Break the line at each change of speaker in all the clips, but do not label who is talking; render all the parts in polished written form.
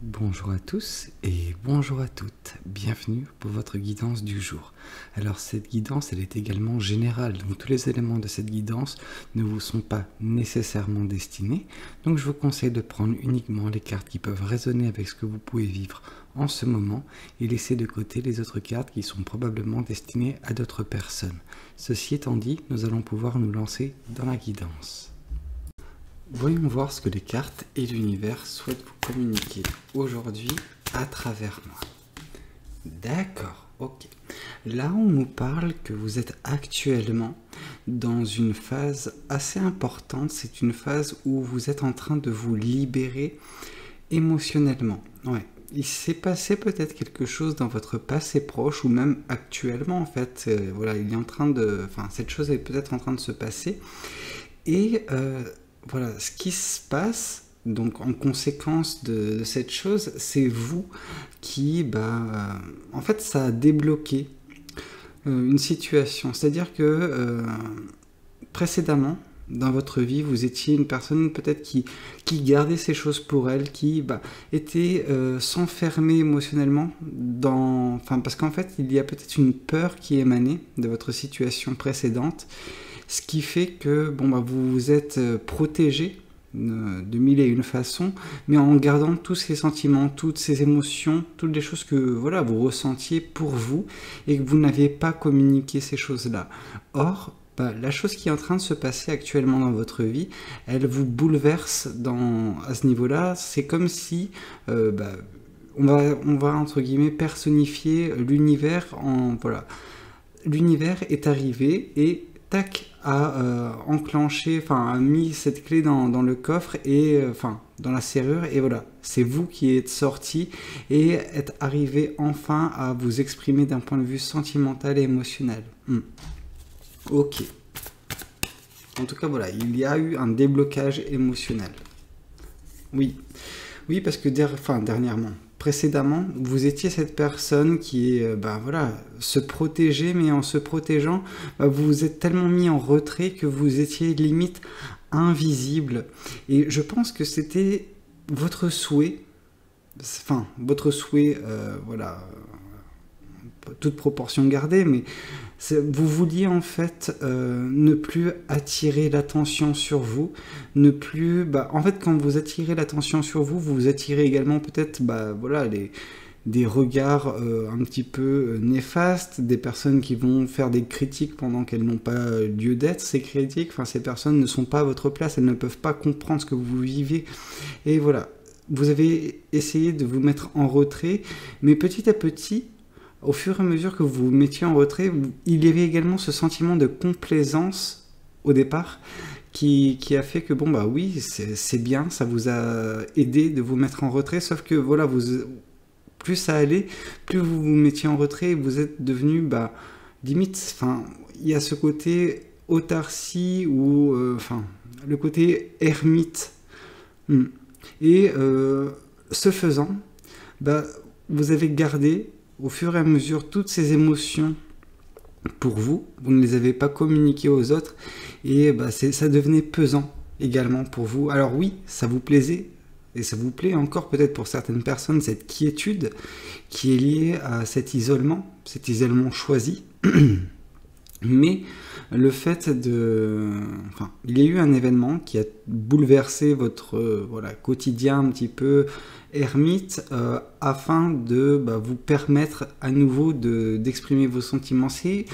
Bonjour à tous et bonjour à toutes, bienvenue pour votre guidance du jour. Alors cette guidance elle est également générale, donc tous les éléments de cette guidance ne vous sont pas nécessairement destinés, donc je vous conseille de prendre uniquement les cartes qui peuvent résonner avec ce que vous pouvez vivre en ce moment et laisser de côté les autres cartes qui sont probablement destinées à d'autres personnes. Ceci étant dit, nous allons pouvoir nous lancer dans la guidance. Voyons voir ce que les cartes et l'univers souhaitent vous communiquer aujourd'hui à travers moi. D'accord, ok. Là, on nous parle que vous êtes actuellement dans une phase assez importante. C'est une phase où vous êtes en train de vous libérer émotionnellement. Ouais. Il s'est passé peut-être quelque chose dans votre passé proche ou même actuellement en fait. Voilà, il est en train de... Enfin, cette chose est peut-être en train de se passer. Et... voilà, ce qui se passe, donc en conséquence de cette chose, c'est vous qui, en fait, ça a débloqué une situation. C'est-à-dire que précédemment, dans votre vie, vous étiez une personne peut-être qui gardait ces choses pour elle, qui était s'enfermer émotionnellement dans... Enfin, parce qu'en fait, il y a peut-être une peur qui émanait de votre situation précédente, ce qui fait que vous vous êtes protégé de mille et une façons, mais en gardant tous ces sentiments, toutes ces émotions, toutes les choses que voilà, vous ressentiez pour vous et que vous n'aviez pas communiqué ces choses-là. Or, la chose qui est en train de se passer actuellement dans votre vie, elle vous bouleverse à ce niveau-là. C'est comme si on va entre guillemets personnifier l'univers en... Voilà. L'univers est arrivé et tac, a enclenché, a mis cette clé dans le coffre et dans la serrure, et voilà, c'est vous qui êtes sorti et êtes arrivé enfin à vous exprimer d'un point de vue sentimental et émotionnel. Ok. En tout cas, voilà, il y a eu un déblocage émotionnel. Oui, parce que dernièrement, précédemment, vous étiez cette personne qui se protégeait, mais en se protégeant, vous vous êtes tellement mis en retrait que vous étiez limite invisible. Et je pense que c'était votre souhait, toute proportion gardée, mais vous vouliez en fait ne plus attirer l'attention sur vous, ne plus... en fait, quand vous attirez l'attention sur vous, vous attirez également peut-être des regards un petit peu néfastes, des personnes qui vont faire des critiques pendant qu'elles n'ont pas lieu d'être, ces critiques, ces personnes ne sont pas à votre place, elles ne peuvent pas comprendre ce que vous vivez, et voilà, vous avez essayé de vous mettre en retrait, mais petit à petit, au fur et à mesure que vous vous mettiez en retrait, il y avait également ce sentiment de complaisance au départ qui a fait que oui, c'est bien, ça vous a aidé de vous mettre en retrait, sauf que voilà, plus ça allait, plus vous vous mettiez en retrait, vous êtes devenu limite, il y a ce côté autarcie ou le côté ermite. Et ce faisant, vous avez gardé au fur et à mesure toutes ces émotions pour vous, vous ne les avez pas communiquées aux autres et ça devenait pesant également pour vous. Alors oui, ça vous plaisait et ça vous plaît encore peut-être pour certaines personnes, cette quiétude qui est liée à cet isolement choisi. Mais le fait il y a eu un événement qui a bouleversé votre quotidien un petit peu ermite afin de vous permettre à nouveau d'exprimer vos sentiments. C'est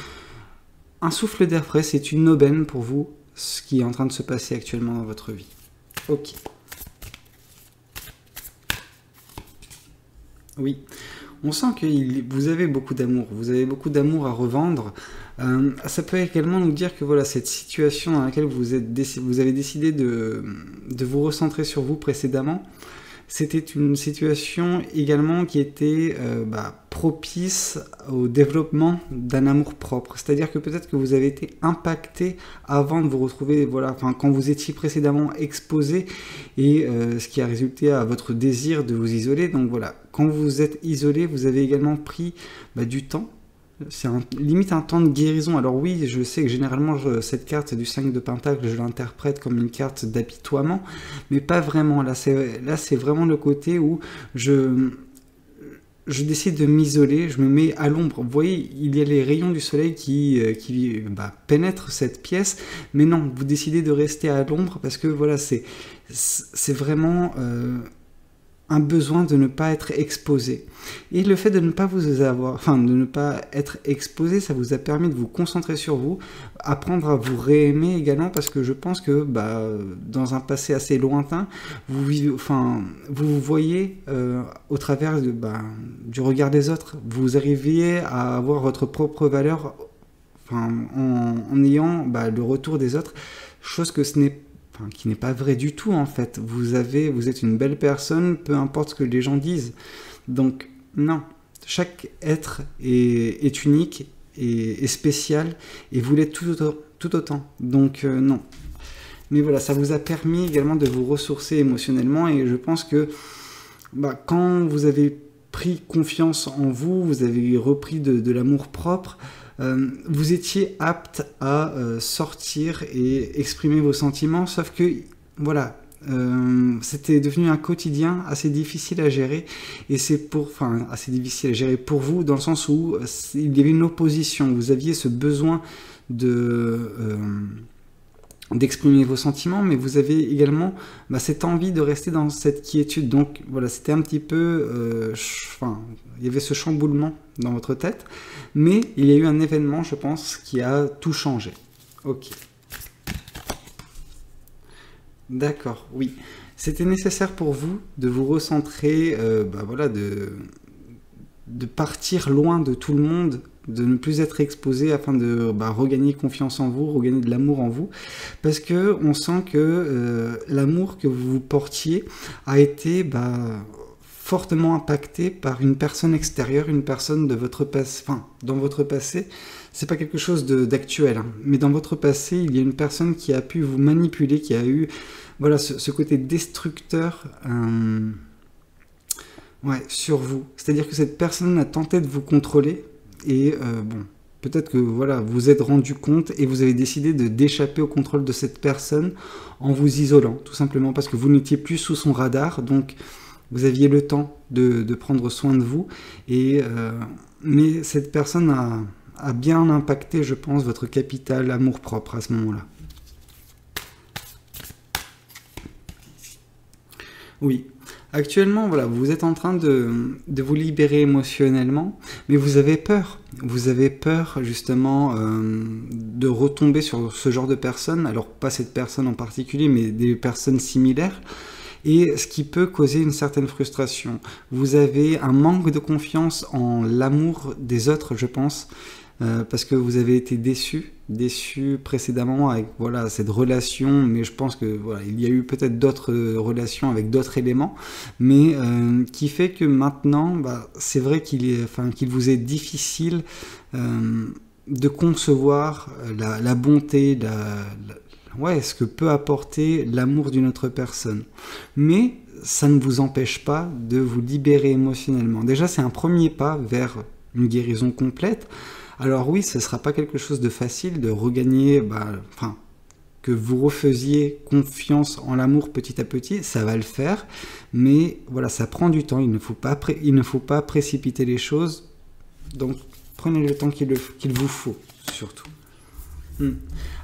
un souffle d'air frais, c'est une aubaine pour vous, ce qui est en train de se passer actuellement dans votre vie. Ok. Oui. On sent que vous avez beaucoup d'amour, à revendre. Ça peut également nous dire que voilà, cette situation dans laquelle vous avez décidé de vous recentrer sur vous précédemment, c'était une situation également qui était propice au développement d'un amour propre. C'est-à-dire que peut-être que vous avez été impacté avant de vous retrouver, quand vous étiez précédemment exposé, et ce qui a résulté à votre désir de vous isoler. Donc voilà, quand vous êtes isolé, vous avez également pris du temps c'est limite un temps de guérison. Alors oui, je sais que généralement cette carte du 5 de Pentacle, je l'interprète comme une carte d'apitoiement, mais pas vraiment. Là, c'est vraiment le côté où je décide de m'isoler, je me mets à l'ombre. Vous voyez, il y a les rayons du soleil qui pénètrent cette pièce, mais non, vous décidez de rester à l'ombre parce que voilà, c'est vraiment un besoin de ne pas être exposé. Et le fait de ne pas de ne pas être exposé, ça vous a permis de vous concentrer sur vous, apprendre à vous réaimer également, parce que je pense que dans un passé assez lointain, vous vous voyez au travers du regard des autres. Vous arriviez à avoir votre propre valeur en ayant le retour des autres, chose que qui n'est pas vrai du tout en fait. Vous êtes une belle personne, peu importe ce que les gens disent. Donc non, chaque être est unique et spécial, et vous l'êtes tout autant. Donc non. Mais voilà, ça vous a permis également de vous ressourcer émotionnellement, et je pense que quand vous avez pris confiance en vous, vous avez repris de l'amour propre, vous étiez apte à sortir et exprimer vos sentiments, sauf que voilà, c'était devenu un quotidien assez difficile à gérer, et assez difficile à gérer pour vous, dans le sens où il y avait une opposition, vous aviez ce besoin d'exprimer vos sentiments, mais vous avez également cette envie de rester dans cette quiétude. Donc voilà, c'était un petit peu il y avait ce chamboulement dans votre tête, mais il y a eu un événement, je pense, qui a tout changé. Ok, d'accord, oui, c'était nécessaire pour vous de vous recentrer, de partir loin de tout le monde, de ne plus être exposé, afin de regagner confiance en vous, regagner de l'amour en vous, parce que on sent que l'amour que vous portiez a été fortement impacté par une personne extérieure, une personne de votre passé. Dans votre passé, c'est pas quelque chose d'actuel, hein, mais dans votre passé, il y a une personne qui a pu vous manipuler, qui a eu ce côté destructeur sur vous. C'est-à-dire que cette personne a tenté de vous contrôler, et peut-être que vous êtes rendu compte et vous avez décidé d'échapper au contrôle de cette personne en vous isolant, tout simplement parce que vous n'étiez plus sous son radar, donc vous aviez le temps de prendre soin de vous, mais cette personne a bien impacté, je pense, votre capital amour-propre à ce moment-là. Oui. Actuellement, vous êtes en train de vous libérer émotionnellement, mais vous avez peur. Vous avez peur, justement, de retomber sur ce genre de personnes. Alors, pas cette personne en particulier, mais des personnes similaires. Et ce qui peut causer une certaine frustration. Vous avez un manque de confiance en l'amour des autres, je pense, parce que vous avez été déçu précédemment avec cette relation, mais je pense que il y a eu peut-être d'autres relations avec d'autres éléments, mais qui fait que maintenant c'est vrai qu'il vous est difficile de concevoir la bonté, ce que peut apporter l'amour d'une autre personne. Mais ça ne vous empêche pas de vous libérer émotionnellement. Déjà, c'est un premier pas vers une guérison complète. Alors oui, ce ne sera pas quelque chose de facile de regagner, que vous refaisiez confiance en l'amour petit à petit, ça va le faire, mais ça prend du temps, il ne faut pas précipiter les choses, donc prenez le temps qu'il vous faut, surtout.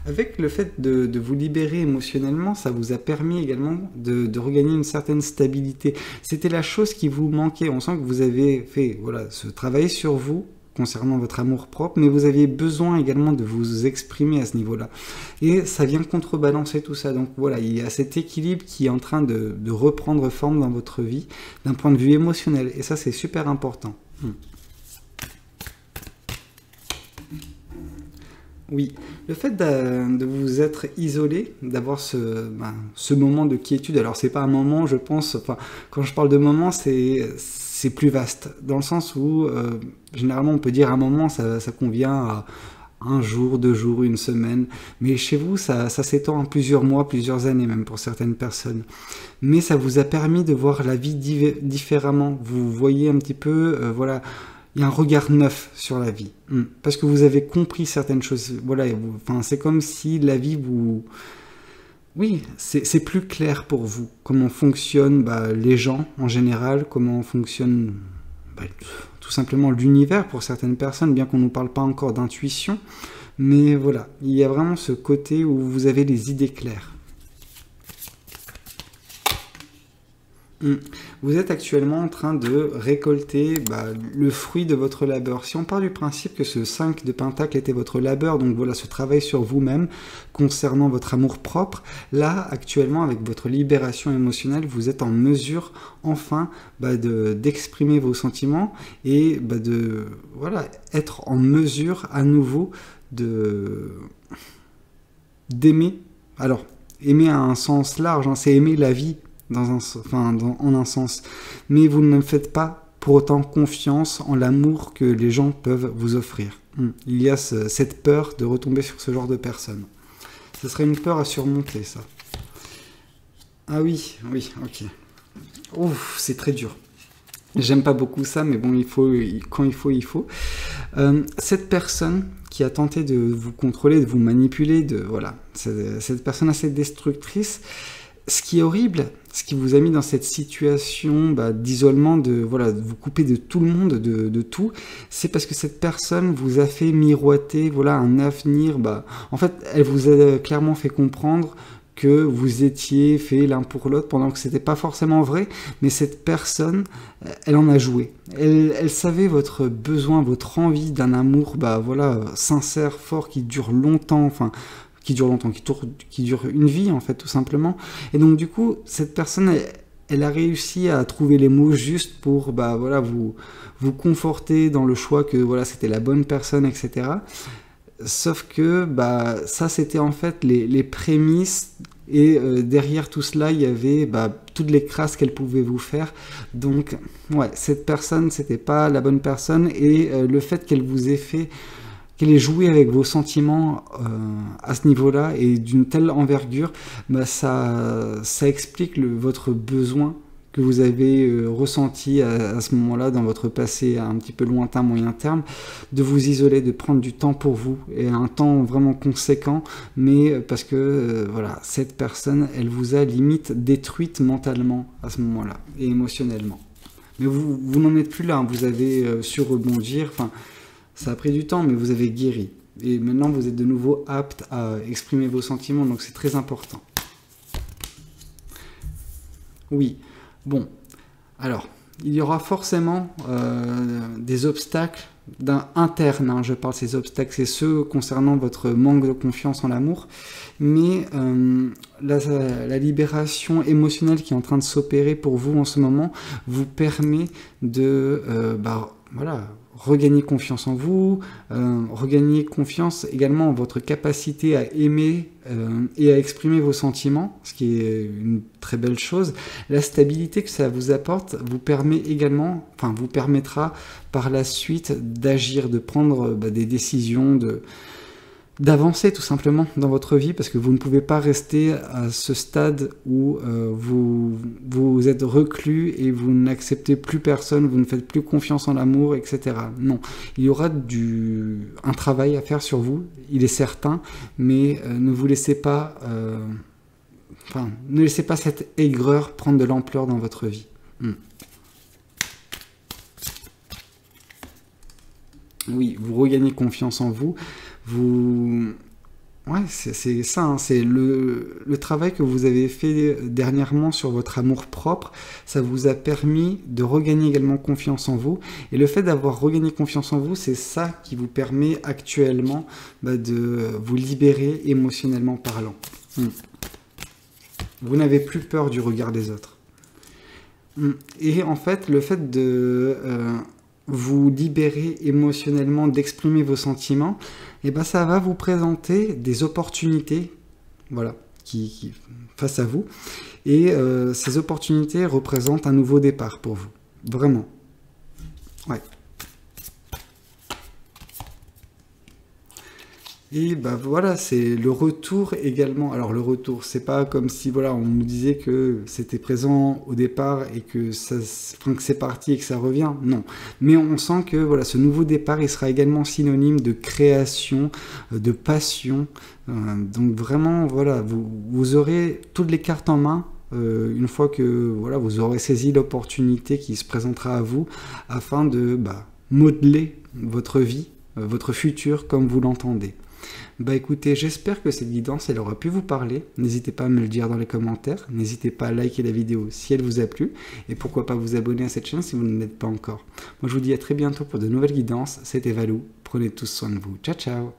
Avec le fait de vous libérer émotionnellement, ça vous a permis également de regagner une certaine stabilité. C'était la chose qui vous manquait, on sent que vous avez fait ce travail sur vous, concernant votre amour-propre, mais vous aviez besoin également de vous exprimer à ce niveau-là. Et ça vient contrebalancer tout ça. Donc il y a cet équilibre qui est en train de reprendre forme dans votre vie, d'un point de vue émotionnel. Et ça, c'est super important. Oui, le fait de vous être isolé, d'avoir ce moment de quiétude, alors c'est pas un moment, je pense, quand je parle de moment, c'est plus vaste, dans le sens où, généralement, on peut dire un moment, ça convient à un jour, 2 jours, une semaine, mais chez vous, ça s'étend en plusieurs mois, plusieurs années même pour certaines personnes. Mais ça vous a permis de voir la vie différemment. Vous voyez un petit peu, il y a un regard neuf sur la vie. Parce que vous avez compris certaines choses. Voilà, enfin, c'est comme si la vie vous... Oui, c'est plus clair pour vous. Comment fonctionnent les gens en général, comment fonctionne tout simplement l'univers pour certaines personnes, bien qu'on ne nous parle pas encore d'intuition. Mais voilà, il y a vraiment ce côté où vous avez les idées claires. Vous êtes actuellement en train de récolter le fruit de votre labeur. Si on part du principe que ce 5 de Pentacle était votre labeur, donc voilà, ce travail sur vous-même concernant votre amour-propre, là, actuellement, avec votre libération émotionnelle, vous êtes en mesure, enfin, d'exprimer vos sentiments et être en mesure, à nouveau, d'aimer. Alors, aimer a un sens large, hein, c'est aimer la vie, en un sens. Mais vous ne faites pas pour autant confiance en l'amour que les gens peuvent vous offrir. Il y a cette peur de retomber sur ce genre de personnes. Ce serait une peur à surmonter, ça. Ah oui, ok. Ouf, c'est très dur. J'aime pas beaucoup ça, mais bon, quand il faut. Cette personne qui a tenté de vous contrôler, de vous manipuler, cette personne assez destructrice, ce qui est horrible, ce qui vous a mis dans cette situation d'isolement, de vous couper de tout le monde, de tout, c'est parce que cette personne vous a fait miroiter un avenir. En fait, elle vous a clairement fait comprendre que vous étiez faits l'un pour l'autre, pendant que c'était pas forcément vrai, mais cette personne, elle en a joué. Elle savait votre besoin, votre envie d'un amour sincère, fort, qui dure longtemps, qui dure une vie en fait, tout simplement. Et donc du coup, cette personne, elle a réussi à trouver les mots justes pour vous conforter dans le choix que c'était la bonne personne, etc. Sauf que ça, c'était en fait les prémices, et derrière tout cela, il y avait toutes les crasses qu'elle pouvait vous faire. Donc cette personne, c'était pas la bonne personne, et le fait qu'elle vous ait fait, qu'elle ait joué avec vos sentiments à ce niveau-là et d'une telle envergure, ça explique votre besoin que vous avez ressenti à ce moment-là dans votre passé un petit peu lointain, moyen terme, de vous isoler, de prendre du temps pour vous, et un temps vraiment conséquent, mais parce que cette personne, elle vous a limite détruite mentalement à ce moment-là, et émotionnellement. Mais vous n'en êtes plus là, hein. Vous avez su rebondir, ça a pris du temps, mais vous avez guéri. Et maintenant, vous êtes de nouveau apte à exprimer vos sentiments, donc c'est très important. Oui. Bon. Alors, il y aura forcément des obstacles internes, hein, je parle de ces obstacles, c'est ceux concernant votre manque de confiance en l'amour, mais la libération émotionnelle qui est en train de s'opérer pour vous en ce moment vous permet de regagner confiance en vous, regagner confiance également en votre capacité à aimer et à exprimer vos sentiments, ce qui est une très belle chose. La stabilité que ça vous apporte vous permettra par la suite d'agir, de prendre des décisions, d'avancer tout simplement dans votre vie, parce que vous ne pouvez pas rester à ce stade où vous êtes reclus et vous n'acceptez plus personne, vous ne faites plus confiance en l'amour, etc. Non, il y aura un travail à faire sur vous, il est certain, mais ne vous laissez pas, ne laissez pas cette aigreur prendre de l'ampleur dans votre vie. Oui, vous regagnez confiance en vous. Ouais, c'est ça, hein, c'est le travail que vous avez fait dernièrement sur votre amour-propre, ça vous a permis de regagner également confiance en vous, et le fait d'avoir regagné confiance en vous, c'est ça qui vous permet actuellement de vous libérer émotionnellement parlant. Vous n'avez plus peur du regard des autres. Et en fait, le fait de vous libérer émotionnellement, d'exprimer vos sentiments, et ça va vous présenter des opportunités, qui face à vous, et ces opportunités représentent un nouveau départ pour vous, vraiment. Ouais. Et bah voilà, c'est le retour également. Alors le retour, c'est pas comme si voilà, on nous disait que c'était présent au départ et que enfin, que c'est parti et que ça revient. Non, mais on sent que voilà, ce nouveau départ, il sera également synonyme de création, de passion. Donc vraiment, voilà, vous aurez toutes les cartes en main. Une fois que voilà, vous aurez saisi l'opportunité qui se présentera à vous afin de modeler votre vie, votre futur comme vous l'entendez. Bah écoutez, j'espère que cette guidance, elle aura pu vous parler. N'hésitez pas à me le dire dans les commentaires. N'hésitez pas à liker la vidéo si elle vous a plu. Et pourquoi pas vous abonner à cette chaîne si vous ne l'êtes pas encore. Moi je vous dis à très bientôt pour de nouvelles guidances. C'était Valou. Prenez tous soin de vous. Ciao ciao.